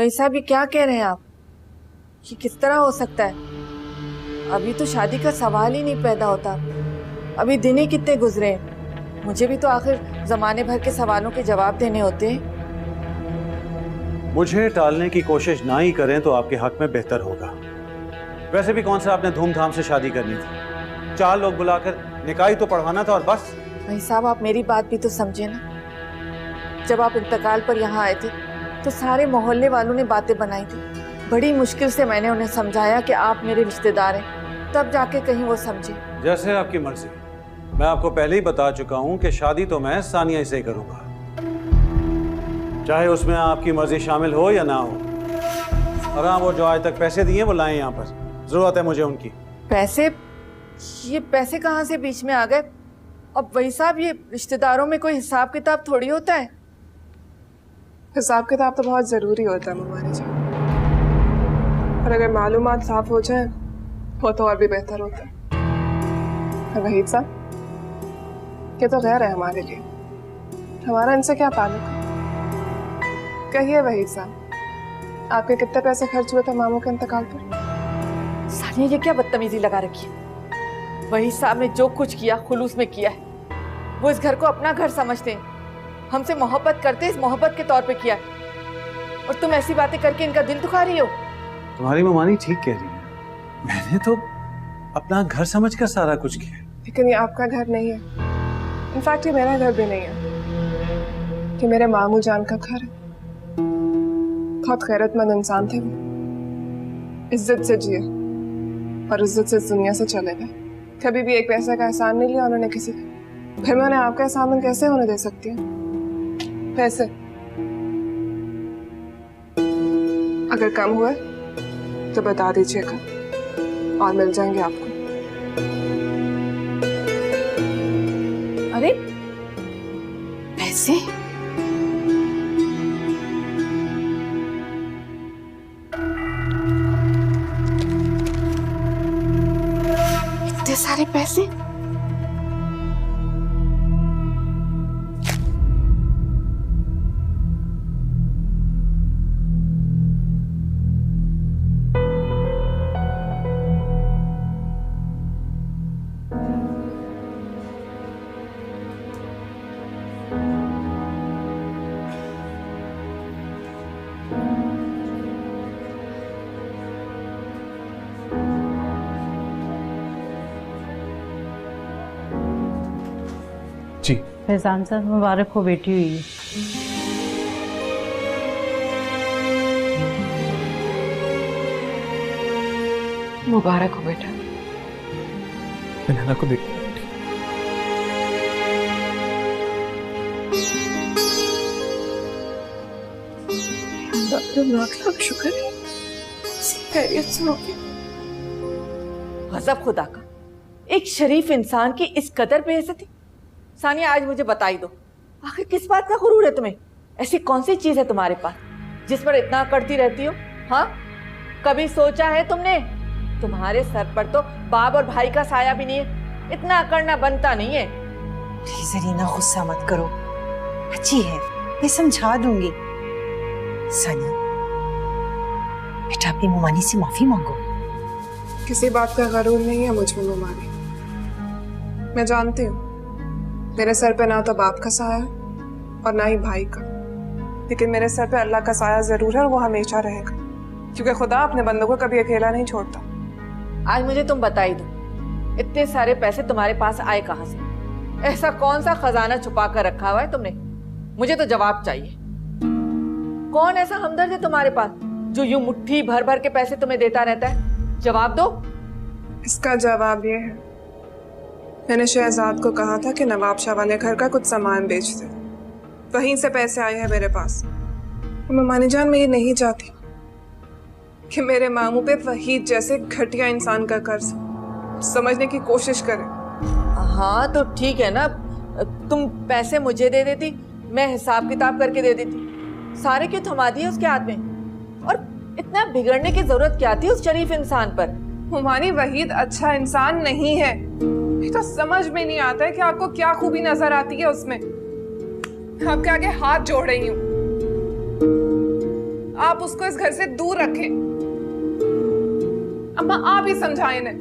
भाई साहब, ये क्या कह रहे हैं आप? ये किस तरह हो सकता है? अभी तो शादी का सवाल ही नहीं पैदा होता। अभी दिन ही कितने गुजरे हैं। मुझे भी तो आखिर जमाने भर के सवालों के जवाब देने होते हैं। मुझे टालने की कोशिश ना ही करें तो आपके हक में बेहतर होगा। वैसे भी कौन सा आपने धूमधाम से शादी करनी थी, 4 लोग बुलाकर निकाह ही तो पढ़वाना था और बस। भाई साहब, आप मेरी बात भी तो समझे ना। जब आप इंतकाल पर यहाँ आए थे तो सारे मोहल्ले वालों ने बातें बनाई थी। बड़ी मुश्किल से मैंने उन्हें समझाया कि आप मेरे रिश्तेदार हैं, तब जाके कहीं वो समझे। जैसे आपकी मर्जी। मैं आपको पहले ही बता चुका हूं कि शादी तो मैं सानिया से ही करूंगा, चाहे उसमें आपकी मर्जी शामिल हो या ना हो। और हाँ, वो जो आज तक पैसे दिए वो लाएं, यहाँ पर जरूरत है मुझे उनकी। पैसे? ये पैसे कहाँ से बीच में आ गए? अब वही साहब, ये रिश्तेदारों में कोई हिसाब किताब थोड़ी होता है। हिसाब किताब तो बहुत ज़रूरी होता है मुमानी जान, और अगर मालूमात साफ हो जाए वो तो और भी बेहतर होता है। और वहीद साहब, ये तो गैर है हमारे लिए, हमारा इनसे क्या ताल्लुक है? कहिए वहीद साहब, आपके कितने पैसे खर्च हुए थे मामू के इंतकाल पर? सानिया, ये क्या बदतमीजी लगा रखी है? वही साहब ने जो कुछ किया खुलूस में किया है। वो इस घर को अपना घर समझते हैं, हमसे मोहब्बत करते इस मोहब्बत के तौर पे किया है। और तुम ऐसी बातें करके इनका दिल दुखा रही हो। तुम्हारी ममानी ठीक कह रही है, मैंने तो अपना घर समझकर सारा कुछ किया। लेकिन ये आपका घर नहीं है, इनफैक्ट ये मेरा घर भी नहीं है, कि मेरे मामू जान का घर है। बहुत गैरतमंद इंसान थे वो, इज्जत से जिए और इज्जत से इस दुनिया से चले गए। कभी भी एक पैसे का एहसान नहीं लिया उन्होंने किसी का। फिर मैंने आपका एहसान कैसे होने दे सकती हूँ? पैसे अगर कम हुए तो बता दीजिएगा और मिल जाएंगे आपको। अरे पैसे? इतने सारे पैसे? जी फैजान साहब, मुबारक हो, बेटी हुई है। मुबारक हो बेटा। नैना को देख लाख शुक्र है, खैरियत से हो गया। गजब खुदा का, एक शरीफ इंसान की इस कदर बेइज्जती। सानिया, आज मुझे बताई दो, आखिर किस बात का गुरूर है तुम्हें? ऐसी कौन सी चीज है तुम्हारे पास जिस पर इतना करती रहती हो? हाँ, कभी सोचा है तुमने? तुम्हारे सर पर तो बाप और भाई का साया भी नहीं है, इतना अकड़ना बनता नहीं है। प्लीज अरीना, गुस्सा मत करो, अच्छी है, मैं समझा दूंगी। सानिया बेटा, अपनी मुमानी से माफी मांगो। किसी बात का गरूर नहीं है मुझ में मुमानी। मैं जानती हूँ मेरे सर पे ना तो बाप का साया है और ना ही भाई का, लेकिन मेरे सर पे अल्लाह का साया जरूर है और वो हमेशा रहेगा, क्योंकि खुदा अपने बंदों को कभी अकेला नहीं छोड़ता। आज मुझे तुम बताई दो, इतने सारे पैसे तुम्हारे पास आए कहाँ से? ऐसा कौन सा खजाना छुपा कर रखा हुआ है तुमने? मुझे तो जवाब चाहिए। कौन ऐसा हमदर्द है तुम्हारे पास जो यूं मुट्ठी भर भर के पैसे तुम्हें देता रहता है? जवाब दो। इसका जवाब ये है, मैंने शहजाद को कहा था कि नवाब शाह वाले घर का कुछ सामान बेच दे, वहीं से पैसे आए हैं मेरे पास। ममानी जान, मैं ये नहीं चाहती कि मेरे मामू पे वहीद जैसे घटिया इंसान का कर्ज समझने की कोशिश करे। हाँ तो ठीक है ना, तुम पैसे मुझे दे देती, मैं हिसाब किताब करके दे देती। सारे क्यों थमा दिए उसके हाथ में? और इतना बिगड़ने की जरूरत क्या थी उस शरीफ इंसान पर? हुमानी, वहीद अच्छा इंसान नहीं है। ये तो समझ में नहीं आता है कि आपको क्या खूबी नजर आती है उसमें। आपके आगे हाथ जोड़ रही हूँ, आप उसको इस घर से दूर रखें। अम्मा आप ही समझाएं इन्हें।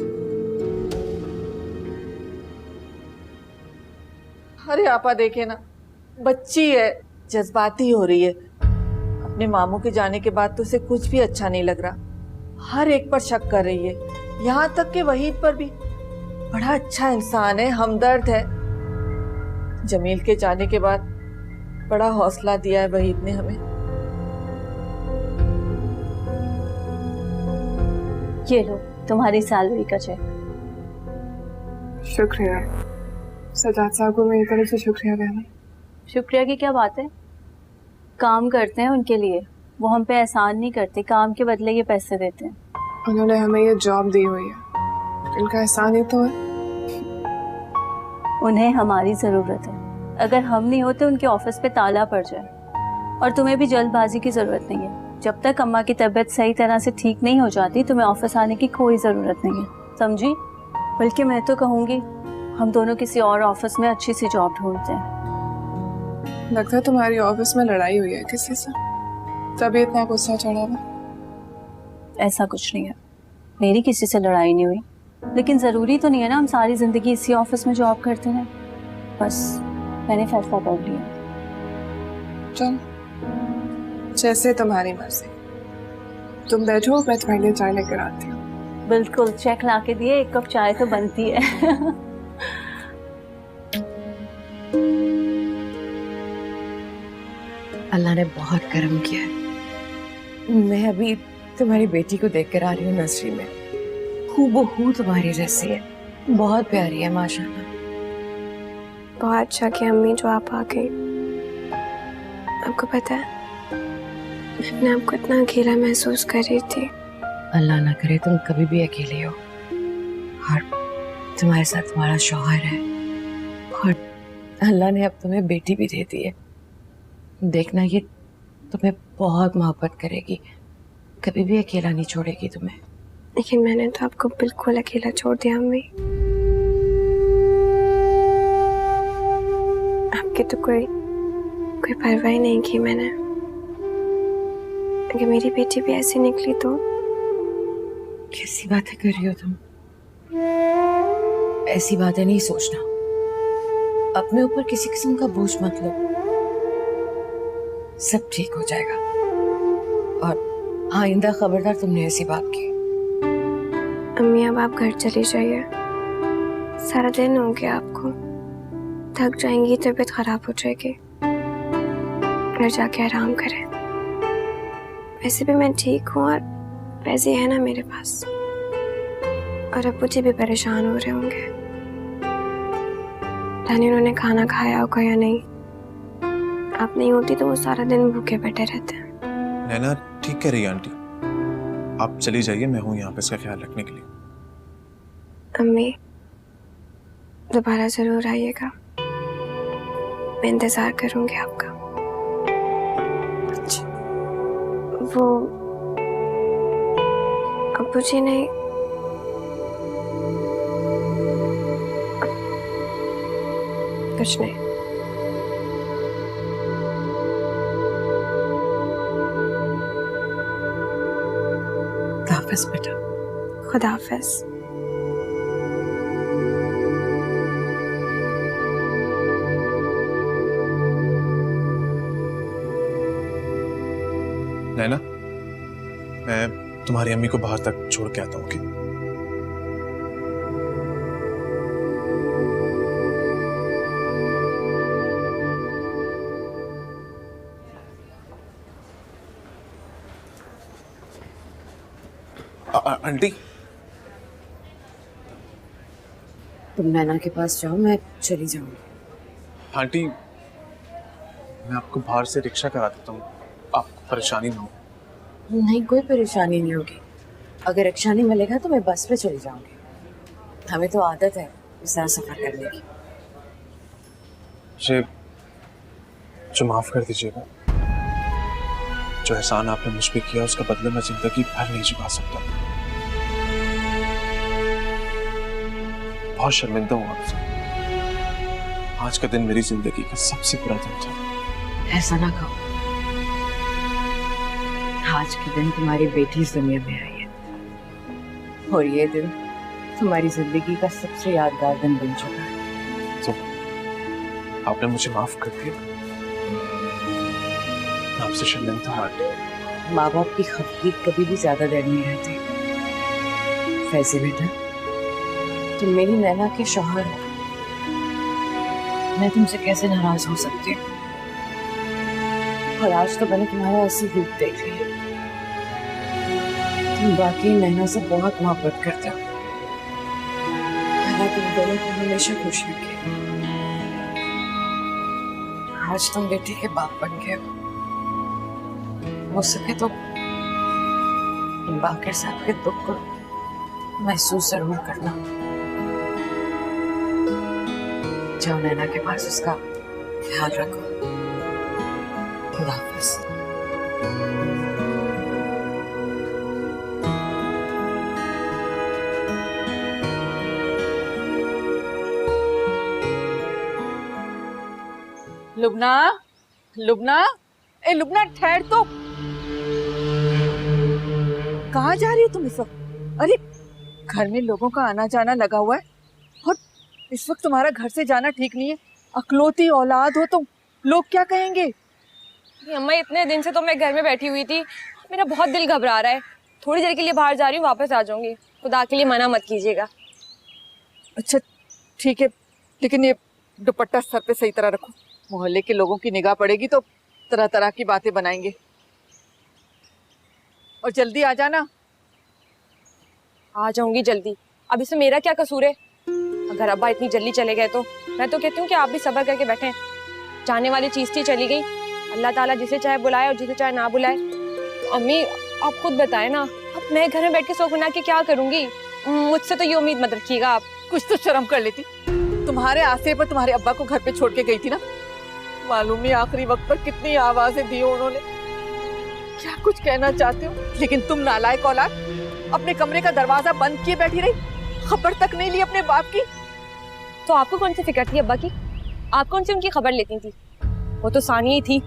अरे आपा देखे ना, बच्ची है, जज्बाती हो रही है। अपने मामू के जाने के बाद तो उसे कुछ भी अच्छा नहीं लग रहा। हर एक पर शक कर रही है, यहाँ तक कि वहीद पर भी। बड़ा अच्छा इंसान है, हमदर्द है। जमील के जाने के बाद बड़ा हौसला दिया है वहीद ने हमें। ये लो तुम्हारी सैलरी का चेक। शुक्रिया सजाद साहब को मेरी तरफ से शुक्रिया कहना। शुक्रिया की क्या बात है, काम करते हैं उनके लिए, वो हम पे एहसान नहीं करते, काम के बदले ये पैसे देते हैं। उन्होंने हमें ये जॉब दी हुई है, इनका एहसान ही तो है। उन्हें हमारी ज़रूरत है, अगर हम नहीं होते उनके ऑफिस पे ताला पड़ जाए। और तुम्हें भी जल्दबाजी की ज़रूरत नहीं है, जब तक अम्मा की तबीयत सही तरह से ठीक नहीं हो जाती तुम्हें ऑफिस आने की कोई ज़रूरत नहीं है, समझी? बल्कि मैं तो कहूँगी हम दोनों किसी और ऑफिस में अच्छी सी जॉब ढूंढते हैं। लगता है तुम्हारी ऑफिस में लड़ाई हुई है किसी से, तभी इतना गुस्सा चढ़ा हुआ। ऐसा कुछ नहीं है, मेरी किसी से लड़ाई नहीं हुई, लेकिन ज़रूरी तो नहीं है ना हम सारी ज़िंदगी इसी ऑफिस में जॉब करते हैं। बस मैंने फैसला कर लिया। चल जैसे तुम्हारी मर्जी, तुम बैठो, मैं तुम्हारे लिए चाय लेकर आती हूँ। बिल्कुल, चेक ला के दिए, एक कप चाय तो बनती है। अल्लाह ने बहुत करम किया है। मैं अभी तुम्हारी बेटी को देख कर आ रही हूँ नर्सरी में, हूबहू तुम्हारी जैसी है, बहुत प्यारी है माशाल्लाह। बहुत अच्छा किया अम्मी जो आप आ गई। आपको पता है मैं अपने आप को इतना अकेला महसूस कर रही थी। अल्लाह ना करे तुम कभी भी अकेले हो, और तुम्हारे साथ तुम्हारा शौहर है, और अल्लाह ने अब तुम्हें बेटी भी दे दी है। देखना ये तुम्हें बहुत मोहब्बत करेगी, कभी भी अकेला नहीं छोड़ेगी तुम्हें। लेकिन मैंने तो आपको बिल्कुल अकेला छोड़ दिया अम्मी। आपकी तो कोई परवाह ही नहीं की मैंने। अगर मेरी बेटी भी ऐसी निकली तो। कैसी बातें कर रही हो तुम? ऐसी बातें नहीं सोचना, अपने ऊपर किसी किस्म का बोझ मत लो, सब ठीक हो जाएगा। और आइंदा खबरदार तुमने ऐसी बात की। अम्मी अब आप घर चली जाइए, सारा दिन हो गया आपको, थक जाएंगी, तबीयत खराब हो जाएगी, घर जाके आराम करें। वैसे भी मैं ठीक हूँ और पैसे है ना मेरे पास, और अब्बू जी भी परेशान हो रहे होंगे, रानी उन्होंने खाना खाया होगा या नहीं। आप नहीं होती तो वो सारा दिन भूखे बैठे रहते हैं। नैना ठीक कह रही है आंटी, आप चली जाइए, मैं हूँ यहाँ पे इसका ख्याल रखने के लिए। अम्मी दोबारा जरूर आइएगा, मैं इंतजार करूंगी आपका। अच्छा वो अब्बू जी ने कुछ नहीं। हाफिज बेटा। खुदा हाफिज। नैना मैं तुम्हारी अम्मी को बाहर तक छोड़ के आता हूँ। ओके? आंटी तुम नैना के पास जाओ, मैं चली जाऊंगी। आंटी मैं आपको बाहर से रिक्शा करा देता हूँ, आपको परेशानी ना हो। नहीं कोई परेशानी नहीं होगी, अगर रिक्शा नहीं मिलेगा तो मैं बस पे चली जाऊंगी, हमें तो आदत है इस तरह सफर करने की। मुझे जो माफ कर दीजिएगा, जो एहसान आपने मुझ पे किया उसका बदला मैं जिंदगी भर नहीं चुका सकता। बहुत शर्मिंदा हूँ आपसे, आज का दिन मेरी जिंदगी का सबसे बुरा दिन था। ऐसा ना कहो, आज के दिन तुम्हारी बेटी इस दुनिया में आई है और ये दिन तुम्हारी जिंदगी का सबसे यादगार दिन बन चुका है। तो आपने मुझे माफ कर दिया। आपसे शर्मिंदा हाथ। माँ बाप की खफगी कभी भी ज्यादा देर नहीं रहती। फैज़ी बेटा, तुम मेरी नैना के शौहर हो, मैं तुमसे कैसे नाराज हो सकती हूँ? और आज तो मैंने तुम्हारा असली रूप देख लिया। तुम बाकी नैना से बहुत मोहब्बत करते हो। अल्लाह तुम दोनों को हमेशा खुश रखे। आज तुम बेटी के बाप बन गए हो सके तो बाकर साहब के दुख को महसूस जरूर करना। जाओ नैना के पास उसका ख्याल रखो। खुदा हाफिज। लुबना, लुबना, ए लुबना ठहर तो। कहाँ जा रही हो तुम इस वक्त? अरे घर में लोगों का आना जाना लगा हुआ है और इस वक्त तुम्हारा घर से जाना ठीक नहीं है। अकलौती औलाद हो तुम, लोग क्या कहेंगे? अम्मा इतने दिन से तो मैं घर में बैठी हुई थी, मेरा बहुत दिल घबरा रहा है। थोड़ी देर के लिए बाहर जा रही हूँ, वापस आ जाऊंगी। खुदा के लिए मना मत कीजिएगा। अच्छा ठीक है, लेकिन ये दुपट्टा सर पे सही तरह रखो। मोहल्ले के लोगों की निगाह पड़ेगी तो तरह तरह की बातें बनाएंगे। और जल्दी आ जाना। आ जाऊंगी जल्दी। अब इसमें मेरा क्या कसूर है? अगर अब्बा इतनी जल्दी चले गए तो मैं तो कहती हूँ कि आप भी सब्र करके बैठें। जाने वाली चीज थी, चली गई। अल्लाह ताला जिसे चाहे बुलाए और जिसे चाहे ना बुलाए। अम्मी आप खुद बताए ना, अब मैं घर में बैठ के शौक बना के क्या करूंगी? मुझसे तो ये उम्मीद मत रखिएगा आप। कुछ तो शर्म कर लेती। तुम्हारे आसे पर तुम्हारे अब्बा को घर पे छोड़ के गई थी ना। मालूम नहीं आखिरी वक्त पर कितनी आवाजें दी उन्होंने। क्या कुछ कहना चाहते हो? लेकिन तुम नालायक औलाद, अपने कमरे का दरवाजा बंद किए बैठी रही, खबर तक नहीं ली अपने बाप की। तो आपको कौन सी फिक्र थी अब्बा की? आप कौन सी उनकी खबर लेती थी? वो तो सानिया ही थी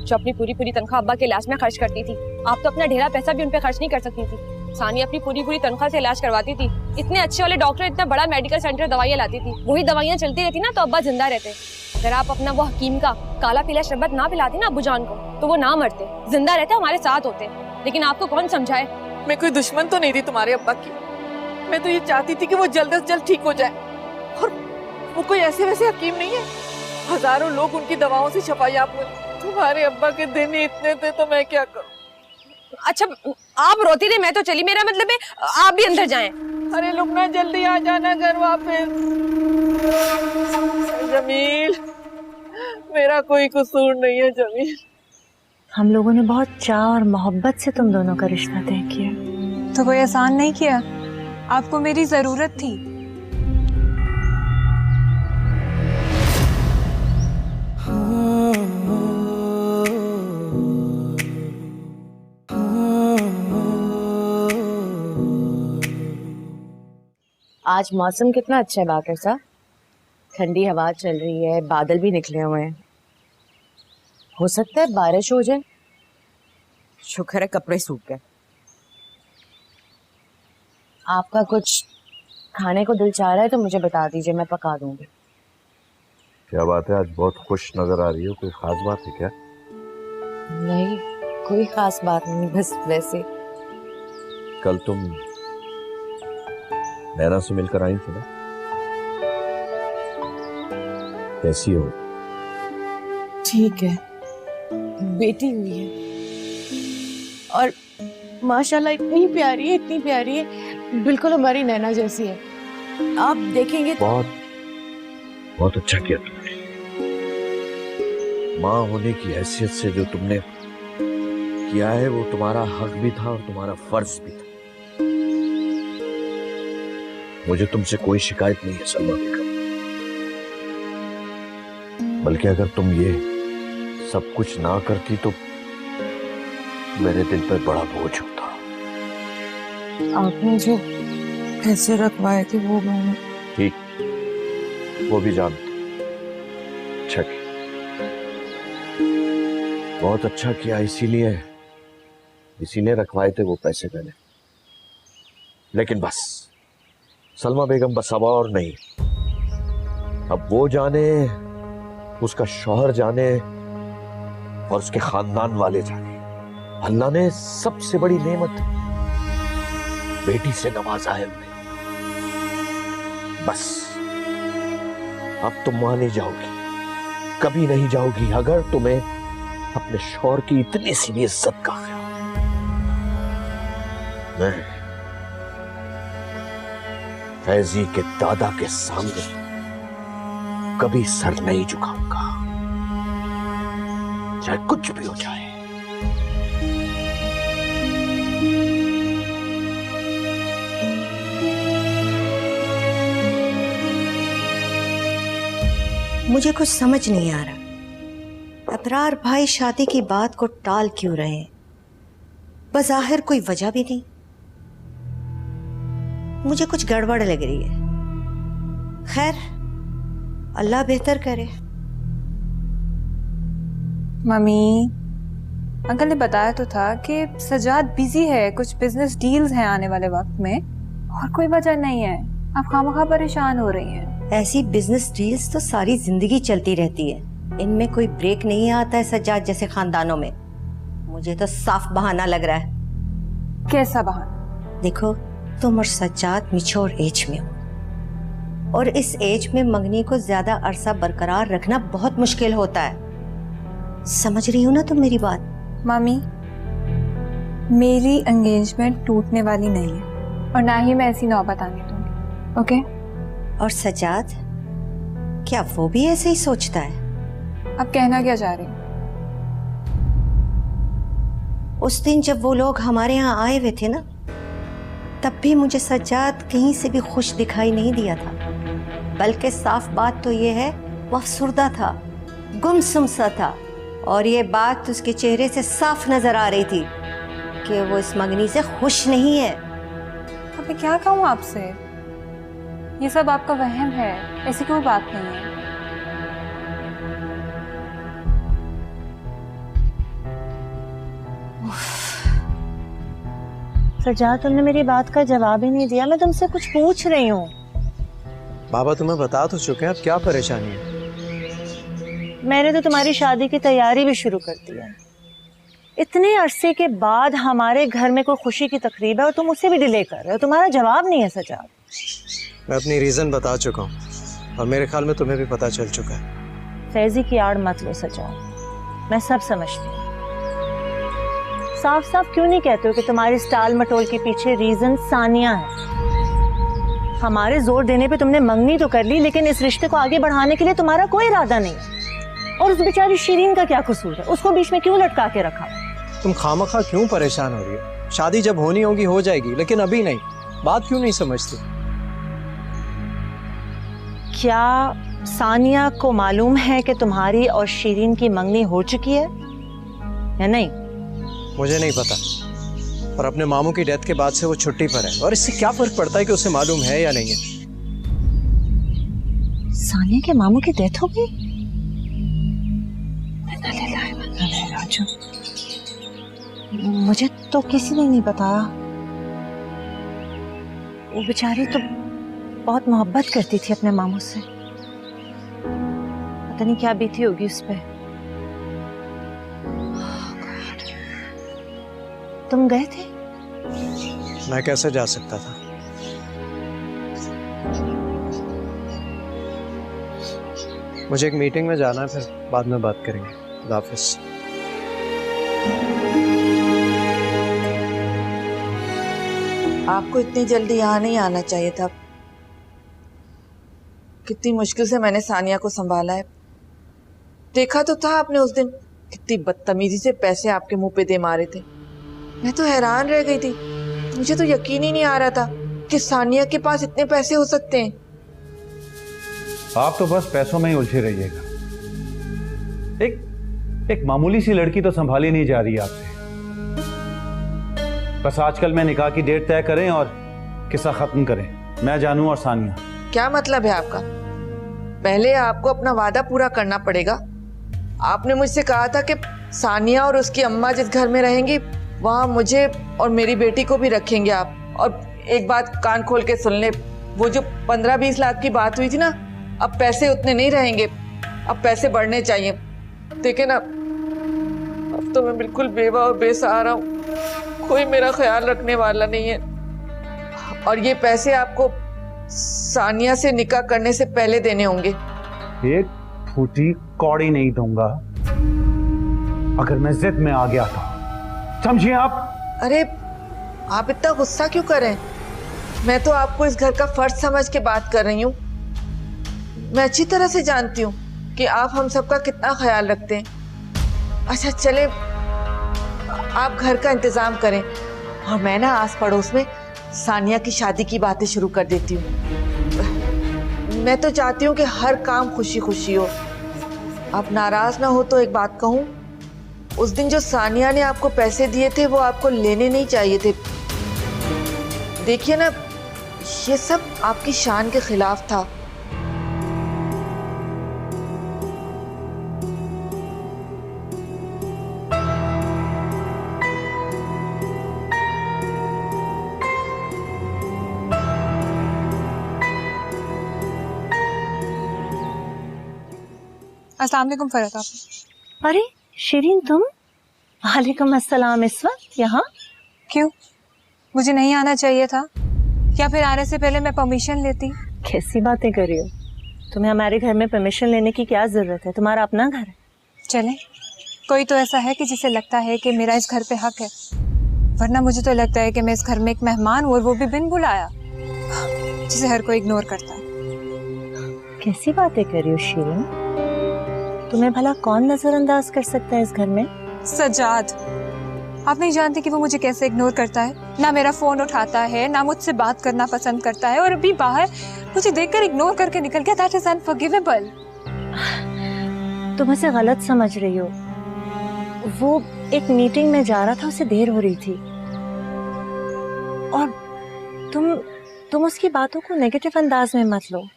जो अपनी पूरी पूरी तनख्वाह अब्बा के इलाज में खर्च करती थी। आप तो अपना ढेरा पैसा भी उन पे खर्च नहीं कर सकती थी। सानिया अपनी पूरी पूरी तनख्वाह से इलाज करवाती थी। इतने अच्छे वाले डॉक्टर, इतना बड़ा मेडिकल सेंटर दवाइयाँ लाती थी। वही दवाइयाँ चलती रहती ना तो अब्बा जिंदा रहते। अगर आप अपना वो हकीम का काला पीला शरबत ना पिलाती ना अब्बू जान को, तो वो ना मरते, जिंदा रहते, हमारे साथ होते। लेकिन आपको कौन समझाए? मैं कोई दुश्मन तो नहीं थी तुम्हारे अब्बा की। मैं तो ये चाहती थी कि वो जल्द से जल्द ठीक हो जाए। और वो कोई ऐसे वैसे हकीम नहीं है। हजारों लोग उनकी दवाओं से शफा याब हुए। तुम्हारे अब्बा के दिन ही इतने थे तो मैं क्या करूं? अच्छा आप रोती रहे, मैं तो चली। मेरा मतलब है आप भी अंदर जाएं। अरे लुबना जल्दी आ जाना घर वापस। जमील, मेरा कोई कसूर नहीं है जमील। हम लोगों ने बहुत चाह और मोहब्बत से तुम दोनों का रिश्ता तय किया। तो कोई एहसान नहीं किया, आपको मेरी जरूरत थी। आज मौसम कितना अच्छा है बाकर साहब। ठंडी हवा चल रही है, बादल भी निकले हुए हैं। हो सकता है बारिश हो जाए। शुक्र है कपड़े सूख गए। आपका कुछ खाने को दिल चाह रहा है तो मुझे बता दीजिए, मैं पका दूंगी। क्या बात है, आज बहुत खुश नजर आ रही हो, कोई खास बात है क्या? नहीं, कोई खास बात नहीं, बस वैसे। कल तुम नैना से मिलकर आई थी ना, कैसी हो? ठीक है, बेटी हुई है और माशाल्लाह इतनी प्यारी है, इतनी प्यारी है, बिल्कुल हमारी नैना जैसी है। आप देखेंगे तो। बहुत अच्छा किया तुमने। माँ होने की हैसियत से जो तुमने किया है वो तुम्हारा हक भी था और तुम्हारा फर्ज भी था। मुझे तुमसे कोई शिकायत नहीं है सलमा बेगम, बल्कि अगर तुम ये सब कुछ ना करती तो मेरे दिल पर बड़ा बोझ होता। आपने जो पैसे रखवाए थे वो मैंने। ठीक, वो भी जानती। अच्छा, बहुत अच्छा किया, इसीलिए रखवाए थे वो पैसे मैंने। लेकिन बस सलमा बेगम बस अब और नहीं। अब वो जाने, उसका शौहर जाने और उसके खानदान वाले जाने, अल्लाह ने सबसे बड़ी नेमत बेटी से नवाजा है उन्हें। बस अब तुम वहां नहीं जाओगी, कभी नहीं जाओगी, अगर तुम्हें अपने शौहर की इतनी सी भी इज्जत का ख्याल। मैं फैजी के दादा के सामने कभी सर नहीं झुकाऊंगा, चाहे कुछ भी हो जाए। मुझे कुछ समझ नहीं आ रहा, अबरार भाई शादी की बात को टाल क्यों रहे हैं? बज़ाहिर कोई वजह भी नहीं। मुझे कुछ गड़बड़ लग रही है। खैर, अल्लाह बेहतर करे। मम्मी, अंकल ने बताया तो था कि सजाद बिजी है, कुछ बिजनेस डील्स हैं आने वाले वक्त में, और कोई वजह नहीं है। आप खामखा परेशान हो रही हैं। ऐसी बिजनेस डील्स तो सारी जिंदगी चलती रहती है, इनमें कोई ब्रेक नहीं आता है सज्जाद जैसे खानदानों में। मुझे तो साफ बहाना लग रहा है। कैसा बहाना? देखो, तुम और सज्जाद मिच्योर एज में हो, और इस एज में मंगनी को ज्यादा अरसा बरकरार रखना बहुत मुश्किल होता है। समझ रही हो ना तुम मेरी बात? मम्मी, मेरी एंगेजमेंट टूटने वाली नहीं है, और ना ही मैं ऐसी नौबत आने दूंगी। ओके? और सज्जाद, क्या वो भी ऐसे ही सोचता है? अब कहना क्या चाह रही हो? उस दिन जब वो लोग हमारे यहाँ आए हुए थे ना, तब भी मुझे सज्जाद कहीं से भी खुश दिखाई नहीं दिया था। बल्कि साफ बात तो ये है, वो अफसुर्दा था, गुमसुम सा था, और ये बात उसके चेहरे से साफ नजर आ रही थी कि वो इस मंगनी से खुश नहीं है। अब मैं क्या कहूँ आपसे? ये सब आपका वहम है, ऐसी कोई बात नहीं है। सज्जाद, तुमने मेरी बात का जवाब ही नहीं दिया। मैं तुमसे कुछ पूछ रही हूँ। बाबा तुम्हें बता तो चुके हैं, अब क्या परेशानी है? मैंने तो तुम्हारी शादी की तैयारी भी शुरू कर दी है। इतने अरसे के बाद हमारे घर में कोई खुशी की तकरीब है और तुम उसे भी डिले कर रहे हो। तुम्हारा जवाब नहीं है सज्जाद। मैं अपनी रीजन बता चुका हूँ, और मेरे ख्याल में तुम्हें भी पता चल चुका है। फैजी की आड़ मत लो सज्जाद, मैं सब समझती हूँ। साफ साफ क्यों नहीं कहते हो कि तुम्हारी स्टाल मटोल के पीछे रीजन सानिया है? हमारे जोर देने पे तुमने मंगनी तो कर ली, लेकिन इस रिश्ते को आगे बढ़ाने के लिए तुम्हारा कोई इरादा नहीं है। और उस बेचारी शिरीन का क्या कसूर है? उसको बीच में क्यों लटका के रखा? तुम खामखा क्यों परेशान हो रही हो? शादी जब होनी होगी हो जाएगी, लेकिन अभी नहीं। बात क्यों नहीं समझती? क्या सानिया को मालूम है कि तुम्हारी और शिरीन की मंगनी हो चुकी है या नहीं? मुझे नहीं पता, पर अपने मामू की डेथ के बाद से वो छुट्टी पर है, और इससे क्या फर्क पड़ता है कि उसे मालूम है या नहीं है? सानिया के मामू की डेथ हो गई? मुझे तो किसी ने नहीं बताया। वो बेचारी तो बहुत मोहब्बत करती थी अपने मामू से। पता नहीं क्या बीती होगी उस पे। तुम गए थे? मैं कैसे जा सकता था? मुझे एक मीटिंग में जाना है, फिर बाद में बात करेंगे। खुदा हाफिज़। आपको इतनी जल्दी यहाँ नहीं आना चाहिए था। कितनी मुश्किल से मैंने सानिया को संभाला है। देखा तो था आपने उस दिन कितनी बदतमीजी से पैसे आपके मुंह पे दे मारे थे। मैं तो हैरान रह गई थी। मुझे तो यकीन ही नहीं आ रहा था कि सानिया के पास इतने पैसे हो सकते हैं। आप तो बस पैसों में ही उलझे रहिएगा। एक मामूली सी लड़की तो संभाली नहीं जा रही आपसे। बस आजकल मैं निकाह की डेट तय करें और किस्सा खत्म करें, मैं जानू और सानिया। क्या मतलब है आपका? पहले आपको अपना वादा पूरा करना पड़ेगा। आपने मुझसे कहा था कि सानिया और उसकी अम्मा जिस घर में रहेंगी वहाँ मुझे और मेरी बेटी को भी रखेंगे आप। और एक बात कान खोल के सुन ले, वो जो 15-20 लाख की बात हुई थी ना, अब पैसे उतने नहीं रहेंगे, अब पैसे बढ़ने चाहिए। देखे ना, अब तो मैं बिल्कुल बेवा और बेसहारा हूँ, कोई मेरा ख्याल रखने वाला नहीं है। और ये पैसे आपको सानिया से निकाह करने से पहले देने होंगे। एक फूटी कौड़ी नहीं दूंगा अगर मैं जिद में आ गया था, समझिए आप। अरे आप इतना गुस्सा क्यों कर रहे हैं? मैं तो आपको इस घर का फर्ज समझ के बात कर रही हूँ। मैं अच्छी तरह से जानती हूँ कि आप हम सबका कितना ख्याल रखते हैं। अच्छा चले, आप घर का इंतजाम करें और मैं ना आस पड़ोस में सानिया की शादी की बातें शुरू कर देती हूँ। मैं तो चाहती हूँ कि हर काम खुशी खुशी हो। आप नाराज ना हो तो एक बात कहूँ, उस दिन जो सानिया ने आपको पैसे दिए थे वो आपको लेने नहीं चाहिए थे। देखिए ना, ये सब आपकी शान के खिलाफ था। अस्सलाम वालेकुम फरहत आप। अरे शिरीन, तुम? वालेकुम अस्सलाम। इस वक्त यहाँ क्यों? मुझे नहीं आना चाहिए था? या फिर आने से पहले मैं परमिशन लेती? कैसी बातें कर रही हो? तुम्हें हमारे घर में परमिशन लेने की क्या जरूरत है? तुम्हारा अपना घर है। चले, कोई तो ऐसा है कि जिसे लगता है कि मेरा इस घर पे हक है, वरना मुझे तो लगता है कि मैं इस घर में एक मेहमान हूँ और वो भी बिन बुलाया, जिसे हर कोई इग्नोर करता है। कैसी बातें कर रही हो शिरीन? तुम्हें भला कौन नजरअंदाज कर सकता है इस घर में? सजाद, आप नहीं जानती कि वो मुझे कैसे इग्नोर करता है। ना मेरा फोन उठाता है, ना मुझसे बात करना पसंद करता है, और अभी बाहर मुझे देखकर इग्नोर करके निकल गया। That is unforgivable. तुम उसे गलत समझ रही हो। वो एक मीटिंग में जा रहा था, उसे देर हो रही थी, और तुम उसकी बातों को नेगेटिव अंदाज में मत लो।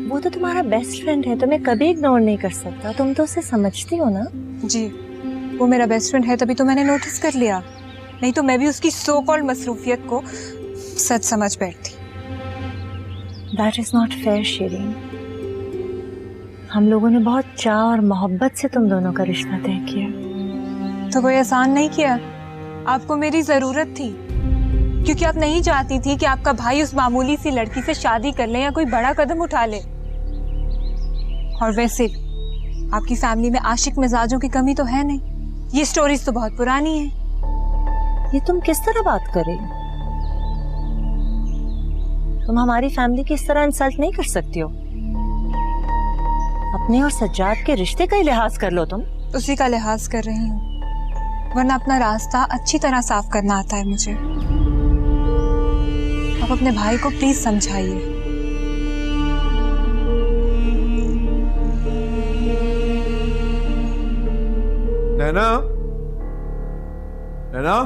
वो तो तुम्हारा बेस्ट फ्रेंड है, तुम्हें कभी इग्नोर नहीं कर सकता। तुम तो उसे समझती हो ना? जी, वो मेरा बेस्ट फ्रेंड है, तभी तो मैंने नोटिस कर लिया, नहीं तो मैं भी उसकी सो कॉल्ड मसरूफियत को सच समझ बैठती। That is not fair Shirin. हम लोगों ने बहुत चाह और मोहब्बत से तुम दोनों का रिश्ता तय किया। तो कोई आसान नहीं किया, आपको मेरी जरूरत थी, क्योंकि आप नहीं चाहती थी कि आपका भाई उस मामूली सी लड़की से शादी कर ले या कोई बड़ा कदम उठा ले। और वैसे आपकी फैमिली में आशिक मिजाजों की कमी तो है नहीं। ये स्टोरीज तो बहुत पुरानी है। ये तुम किस तरह बात कर रही हो? तुम हमारी फैमिली की इस तरह इंसल्ट नहीं कर सकती हो। अपने और सज्जाद के रिश्ते का ही लिहाज कर लो तुम। उसी का लिहाज कर रही हूँ, वरना अपना रास्ता अच्छी तरह साफ करना आता है मुझे। आप अपने भाई को प्लीज समझाइए। नैना, नैना,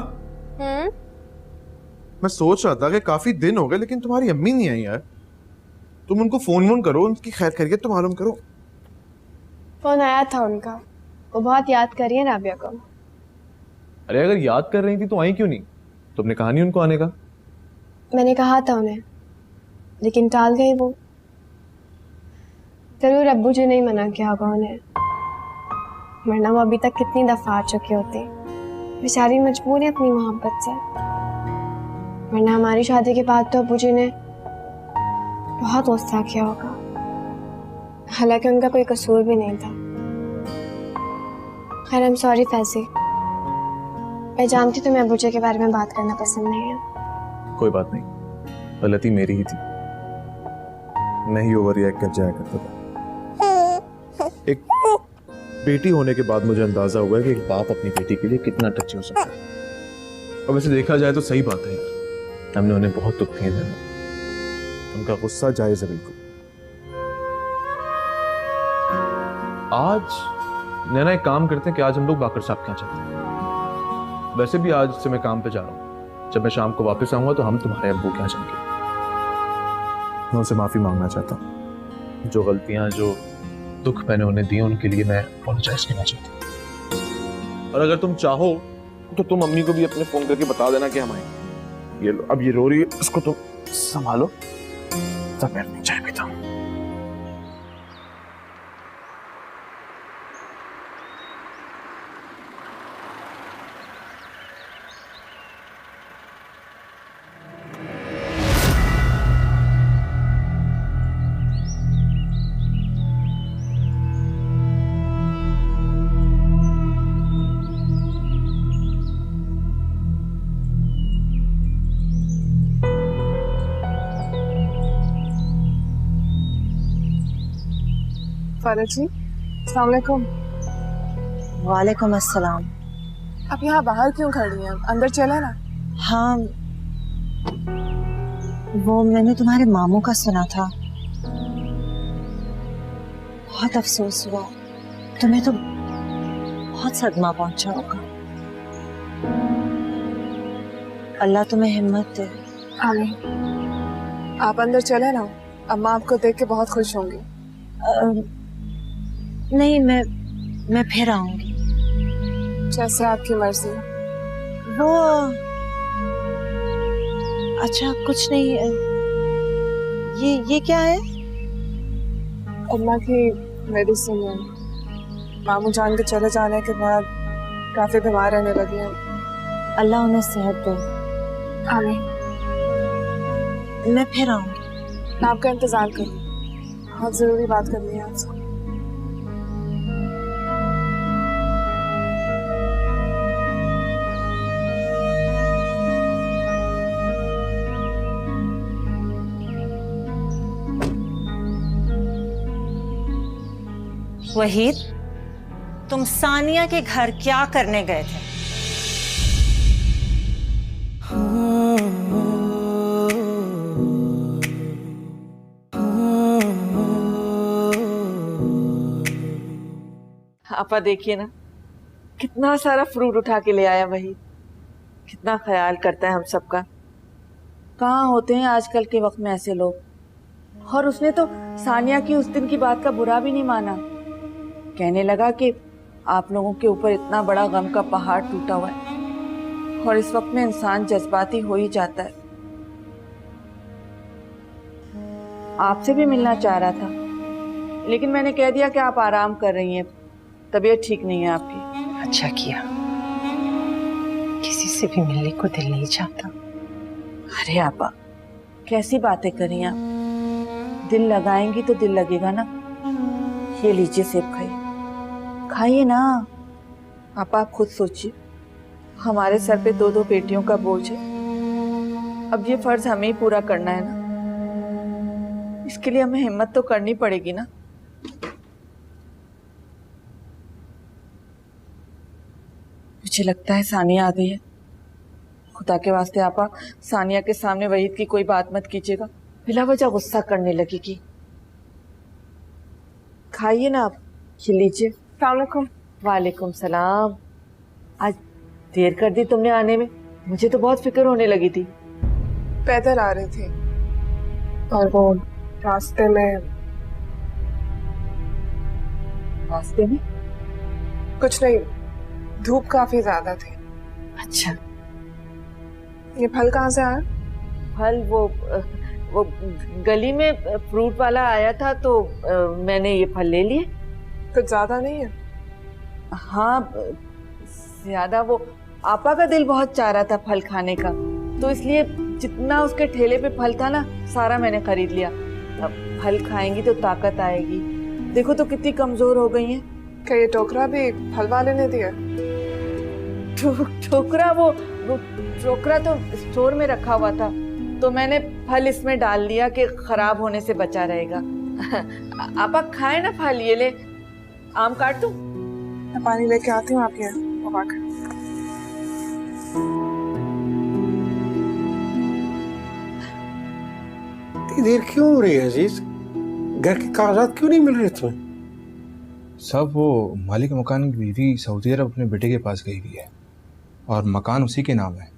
मैं सोच रहा था कि काफी दिन हो गए लेकिन तुम्हारी अम्मी नहीं आई यार। तुम उनको फोन करो, उनकी खैर खैरियत तो मालूम करो। फोन आया था उनका, वो बहुत याद कर रही है राबिया को। अरे अगर याद कर रही थी तो आई क्यों नहीं? तुमने कहा नहीं उनको आने का? मैंने कहा था उन्हें, लेकिन टाल गई वो। जरूर अब्बू जी ने मना किया होगा उन्हें, वरना वो अभी तक कितनी दफा आ चुकी होती। बेचारी मजबूर है अपनी मोहब्बत से, वरना हमारी शादी के बाद तो अब्बू जी ने बहुत गुस्सा किया होगा। हालांकि उनका कोई कसूर भी नहीं था। खैर, आई एम सॉरी फैजी, मैं जानती तुम्हें अब्बू जी के बारे में बात करना पसंद नहीं है। कोई बात नहीं, गलती मेरी ही थी, मैं ही ओवर रिएक्ट कर जाया करता था। एक बेटी होने के बाद मुझे अंदाजा हुआ कि एक बाप अपनी बेटी के लिए कितना टची हो सकता है। और वैसे देखा जाए तो सही बात है यार, हमने उन्हें बहुत दुख दिए थे। उनका गुस्सा जायज है बिल्कुल। आज नैना एक काम करते हैं कि आज हम लोग बाकर साहब के यहाँ चलते हैं। वैसे भी आज से मैं काम पे जा रहा हूँ, जब मैं शाम को वापस आऊंगा तो हम तुम्हारे अब्बू के यहाँ जाएंगे। मैं उनसे माफी मांगना चाहता हूँ। जो गलतियां, जो दुख मैंने उन्हें दिए, उनके लिए मैं अपोलोजाइज करना चाहता हूँ। और अगर तुम चाहो तो तुम मम्मी को भी अपने फोन करके बता देना कि हम आए। ये लो, अब ये रो रही है, इसको तुम संभालो, तब मैं अपनी चाय पीता हूँ। फरज जी, अस्सलाम वालेकुम। वालेकुम अस्सलाम। आप यहाँ बाहर क्यों खड़ी हैं? अंदर चले ना। हाँ, वो मैंने तुम्हारे मामू का सुना था, बहुत अफसोस हुआ। तुम्हें तो बहुत सदमा पहुंचा होगा। अल्लाह तुम्हें हिम्मत दे। आमीन। आप अंदर चले ना, अम्मा आपको देख के बहुत खुश होंगी। नहीं, मैं फिर आऊंगी। जैसे आपकी मर्जी। वो अच्छा, कुछ नहीं। ये क्या है? अम्मा की मेडिसिन है। मामू जान के चले जाने के बाद काफी बीमार रहने लगी हैं। अल्लाह उन्हें सेहत दे। आमीन। मैं फिर आऊंगी। मैं आपका इंतजार करूँ, बहुत जरूरी बात करनी है आपसे। वहीद, तुम सानिया के घर क्या करने गए थे? आपा देखिए ना, कितना सारा फ्रूट उठा के ले आया वही। कितना ख्याल करता है हम सबका। कहाँ होते हैं आजकल के वक्त में ऐसे लोग। और उसने तो सानिया की उस दिन की बात का बुरा भी नहीं माना। कहने लगा कि आप लोगों के ऊपर इतना बड़ा गम का पहाड़ टूटा हुआ है और इस वक्त में इंसान जज्बाती हो ही जाता है। आपसे भी मिलना चाह रहा था, लेकिन मैंने कह दिया कि आप आराम कर रही हैं, तबीयत ठीक नहीं है आपकी। अच्छा किया, किसी से भी मिलने को दिल नहीं चाहता। अरे आपा, कैसी बातें करी आप। दिल लगाएंगी तो दिल लगेगा ना। ये लीजिए, सेब खाइए, खाइए ना। आपा आप खुद सोचिए, हमारे सर पे दो दो बेटियों का बोझ है। अब ये फर्ज हमें ही पूरा करना है ना। इसके लिए हमें हिम्मत तो करनी पड़ेगी ना। मुझे लगता है सानिया आ गई है। खुदा के वास्ते आपा, सानिया के सामने वहीद की कोई बात मत कीजिएगा, बिला वजह गुस्सा करने लगेगी। खाइए ना आप, ये लीजिए। अस्सलाम वालेकुम सलाम। आज देर कर दी तुमने आने में, मुझे तो बहुत फिक्र होने लगी थी। पैदल आ रही थी और वो रास्ते में कुछ नहीं, धूप काफी ज्यादा थी। अच्छा, ये फल कहाँ से आया? फल वो गली में फ्रूट वाला आया था तो मैंने ये फल ले लिए। कुछ ज्यादा नहीं है? हाँ, ज्यादा वो आपा का दिल बहुत चाह रहा था फल खाने का, तो इसलिए जितना उसके ठेले पे फल था ना, सारा मैंने खरीद लिया। अब फल खाएंगी तो ताकत आएगी। देखो तो कितनी कमजोर हो गई हैं। क्या ये टोकरा भी फल वाले ने दिया? टोकरा वो टोकरा तो स्टोर में रखा हुआ था, तो मैंने फल इसमें डाल दिया कि खराब होने से बचा रहेगा। आपा खाए ना फल। ये ले, आम काट दूं? मैं पानी लेके आती हूँ आपके यहाँ। इतनी देर क्यों हो रही है अजीज? घर के कागजात क्यों नहीं मिल रहे तुम्हें? सब वो मालिक मकान की बीवी सऊदी अरब अपने बेटे के पास गई हुई है और मकान उसी के नाम है।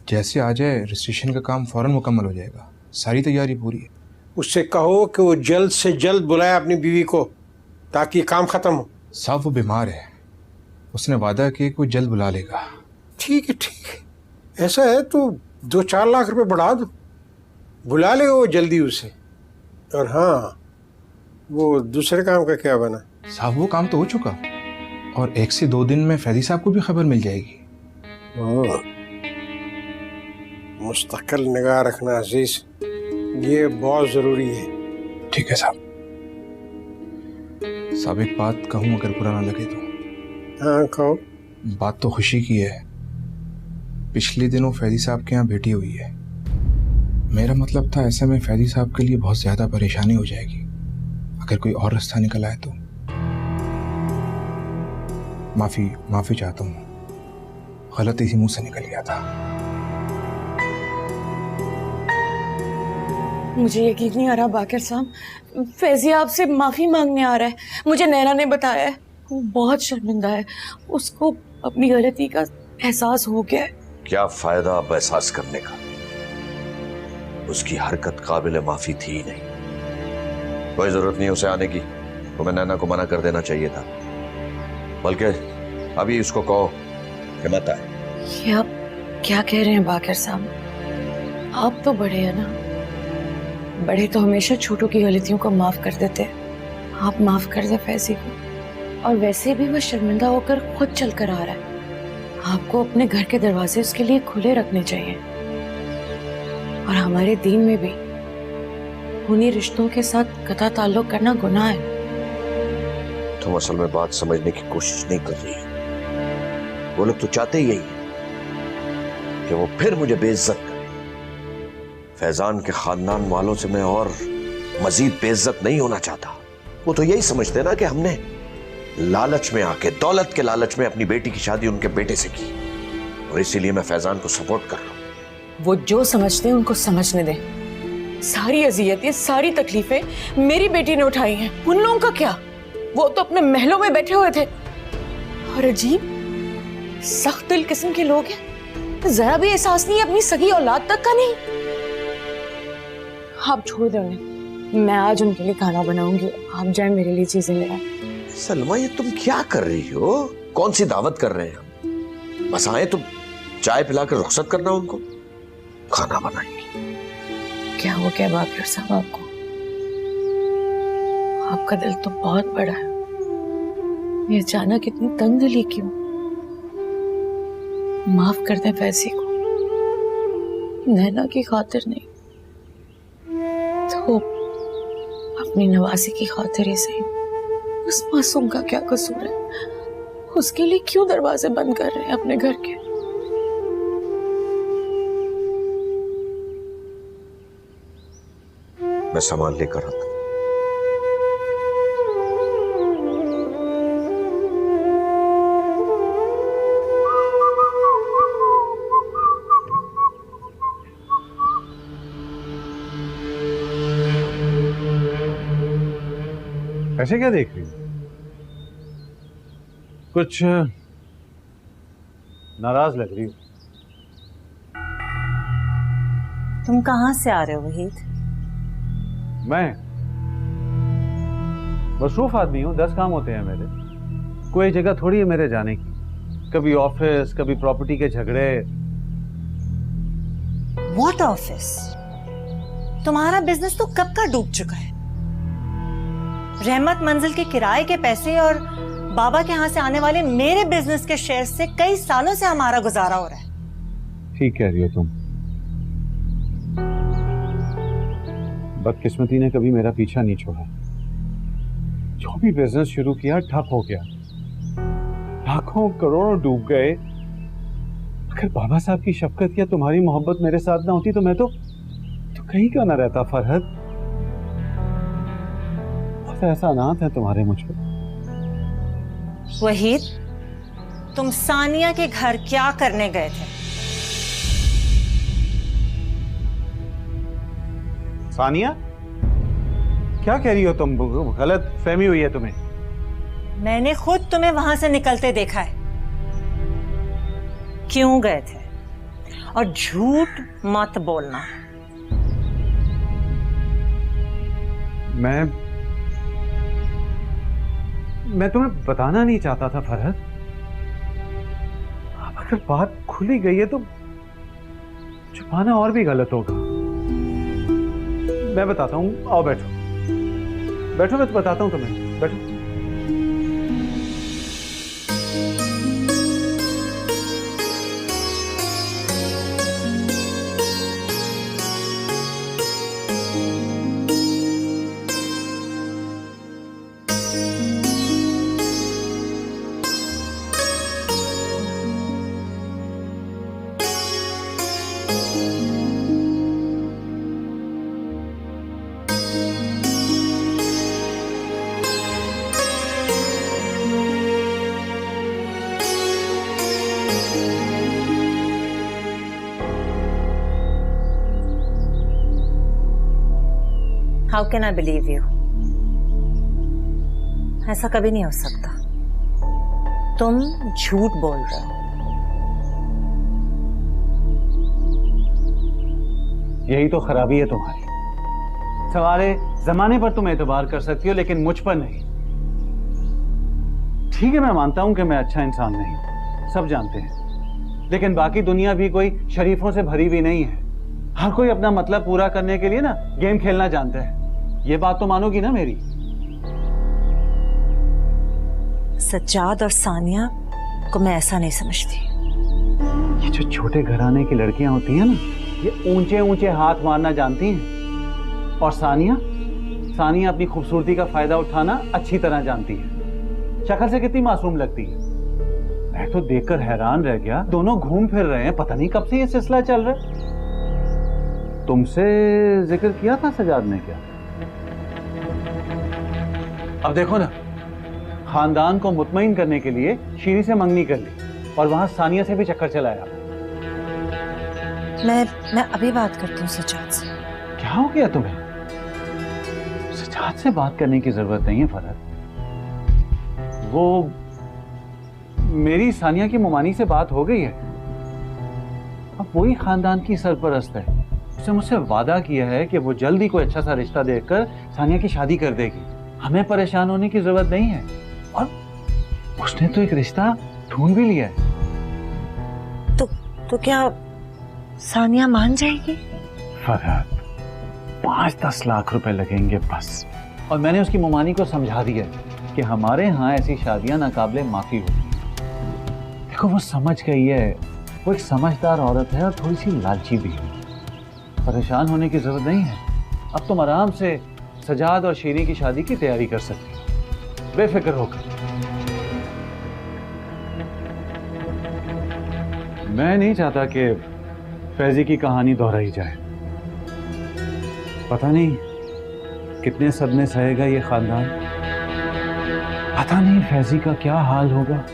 जैसे आ जाए रजिस्ट्रेशन का काम फौरन मुकम्मल हो जाएगा। सारी तैयारी पूरी है। उससे कहो कि वो जल्द से जल्द बुलाए अपनी बीवी को, ताकि काम खत्म हो। साहब वो बीमार है, उसने वादा किया कि वो जल्द बुला लेगा। ठीक है ठीक है, ऐसा है तो 2-4 लाख रुपए बढ़ा दो, बुला लेगा वो जल्दी उसे। और हाँ, वो दूसरे काम का क्या बना? साहब वो काम तो हो चुका, और 1 से 2 दिन में फैजी साहब को भी खबर मिल जाएगी। मुस्तकिल निगाह रखना अजीज, ये बहुत जरूरी है। ठीक है साहब। साहब एक बात कहूँ अगर बुरा ना लगे तो? हाँ कहो। बात तो खुशी की है, पिछले दिनों फैजी साहब के यहाँ बेटी हुई है। मेरा मतलब था ऐसे में फैजी साहब के लिए बहुत ज्यादा परेशानी हो जाएगी अगर कोई और रास्ता निकल आए तो। माफी चाहता हूँ, गलती से मुंह से निकल गया था। मुझे यकीन नहीं आ रहा बाकर साहब, फैजी आपसे माफी मांगने आ रहा है। मुझे नैना ने बताया है, वो बहुत शर्मिंदा है, उसको अपनी गलती का एहसास हो गया है। क्या फायदा अब एहसास करने का, उसकी हरकत काबिल माफी थी ही नहीं। कोई जरूरत नहीं उसे आने की, तुम्हें नैना को मना कर देना चाहिए था, बल्कि अभी उसको कहो कि मत आए। ये आप क्या कह रहे हैं बाकर साहब? आप तो बड़े हैं ना, बड़े तो हमेशा छोटों की गलतियों को माफ कर देते हैं। आप माफ कर दे फैजी को, और वैसे भी वह शर्मिंदा होकर खुद चल कर आ रहा है। आपको अपने घर के दरवाजे उसके लिए खुले रखने चाहिए। और हमारे दीन में भी उन्हीं रिश्तों के साथ कता ताल्लुक करना गुनाह है। तुम असल में बात समझने की कोशिश नहीं कर रही हो। वो लोग तो चाहते ही यही है कि वो फिर मुझे बेइज्जत करे। फैजान के खानदान वालों से मैं और मजीद बेइज्जत नहीं होना चाहता। वो तो यही समझते ना कि हमने लालच में आके, दौलत के लालच में अपनी बेटी की शादी उनके बेटे से की, और इसीलिए मैं फैजान को सपोर्ट कर रहा हूं। वो जो समझते हैं उनको समझने दें। सारी अजियतें, सारी तकलीफें मेरी बेटी ने उठाई हैं, उन लोगों का क्या? वो तो अपने महलों में बैठे हुए थे। और अजीब सख्त दिल किस्म के लोग हैं, जरा भी एहसास नहीं है अपनी सगी औलाद तक का नहीं। आप छोड़ दो उन्हें, मैं आज उनके लिए खाना बनाऊंगी, आप जाए मेरे लिए चीजें ले आए। सलमा ये तुम क्या कर रही हो? कौन सी दावत कर रहे हैं हम? बस आए तो चाय पिलाकर रुखसत करना उनको, खाना बनाएंगे। क्या हो गया बाकर साहब आपको? आपका दिल तो बहुत बड़ा है, ये अचानक इतनी तंग दिली क्यों? माफ कर दें फैजी को, नैना की खातिर नहीं तो अपनी नवासी की खातिर ही सही। उस मासूम का क्या कसूर है? उसके लिए क्यों दरवाजे बंद कर रहे हैं अपने घर के? मैं सामान लेकर आता हूं। ऐसे क्या देख रही हो? कुछ नाराज लग रही हो। तुम कहाँ से आ रहे हो वहीद? मैं मसरूफ आदमी हूँ, 10 काम होते हैं मेरे। कोई जगह थोड़ी है मेरे जाने की। कभी ऑफिस, कभी प्रॉपर्टी के झगड़े। What office? तुम्हारा बिजनेस तो कब का डूब चुका है। रहमत मंजिल के किराए के पैसे और बाबा के यहाँ से आने वाले मेरे बिजनेस के शेयर से कई सालों से हमारा गुजारा हो रहा है। ठीक कह रही हो तुम। बदकिस्मती ने कभी मेरा पीछा नहीं छोड़ा। जो भी बिजनेस शुरू किया ठप हो गया, लाखों करोड़ों डूब गए। अगर बाबा साहब की शफकत या तुम्हारी मोहब्बत मेरे साथ ना होती तो मैं तो कहीं का ना रहता फरहद। बहुत एहसानात है तुम्हारे मुझ पर। वहीद, तुम सानिया के घर क्या करने गए थे? सानिया, क्या कह रही हो तुम? गलत फहमी हुई है तुम्हें। मैंने खुद तुम्हें वहां से निकलते देखा है। क्यों गए थे? और झूठ मत बोलना। मैं तुम्हें बताना नहीं चाहता था फरहद, अगर बात खुली गई है तो छुपाना और भी गलत होगा। मैं बताता हूँ, आओ बैठो बैठो, मैं तो बताता हूँ तुम्हें, बैठो। How can I believe you? ऐसा कभी नहीं हो सकता। तुम झूठ बोल रहे हो। यही तो खराबी है तुम्हारी। सवारे जमाने पर तुम एतबार कर सकती हो लेकिन मुझ पर नहीं। ठीक है, मैं मानता हूं कि मैं अच्छा इंसान नहीं हूं, सब जानते हैं, लेकिन बाकी दुनिया भी कोई शरीफों से भरी हुई नहीं है। हर कोई अपना मतलब पूरा करने के लिए ना गेम खेलना जानता है। ये बात तो मानोगी ना मेरी? सज्जाद और सानिया को मैं ऐसा नहीं समझती। ये जो छोटे घराने की लड़कियां होती हैं ना, ये ऊंचे ऊंचे हाथ मारना जानती हैं। और सानिया अपनी खूबसूरती का फायदा उठाना अच्छी तरह जानती है। शक्ल से कितनी मासूम लगती है। मैं तो देखकर हैरान रह गया। दोनों घूम फिर रहे हैं, पता नहीं कब से ये सिलसिला चल रहा है। तुमसे जिक्र किया था सजाद ने क्या? अब देखो ना, खानदान को मुतमईन करने के लिए शीरी से मंगनी कर ली और वहां सानिया से भी चक्कर चलाया। मैं अभी बात करती हूँ सज्जाद से। क्या हो गया तुम्हें? सज्जाद से बात करने की जरूरत नहीं है फरहत। वो मेरी सानिया की मुमानी से बात हो गई है। अब वही खानदान की सरपरस्त है। उसने मुझसे वादा किया है कि वो जल्दी कोई अच्छा सा रिश्ता देखकर सानिया की शादी कर देगी। हमें परेशान होने की जरूरत नहीं है। और उसने तो एक रिश्ता ढूंढ भी लिया है। तो क्या सानिया मान जाएगी? फरहत, 5-10 लाख रुपए लगेंगे बस। और मैंने उसकी मुमानी को समझा दिया कि हमारे यहाँ ऐसी शादियां नाकाबिले माफी होती। देखो, वो समझ गई है। वो एक समझदार औरत है और थोड़ी सी लालची भी है। परेशान होने की जरूरत नहीं है। अब तुम आराम से सजाद और शीरी की शादी की तैयारी कर सकती हो, बेफिक्र होकर। मैं नहीं चाहता कि फैजी की कहानी दोहराई जाए। पता नहीं कितने सदमे सहेगा ये खानदान। पता नहीं फैजी का क्या हाल होगा।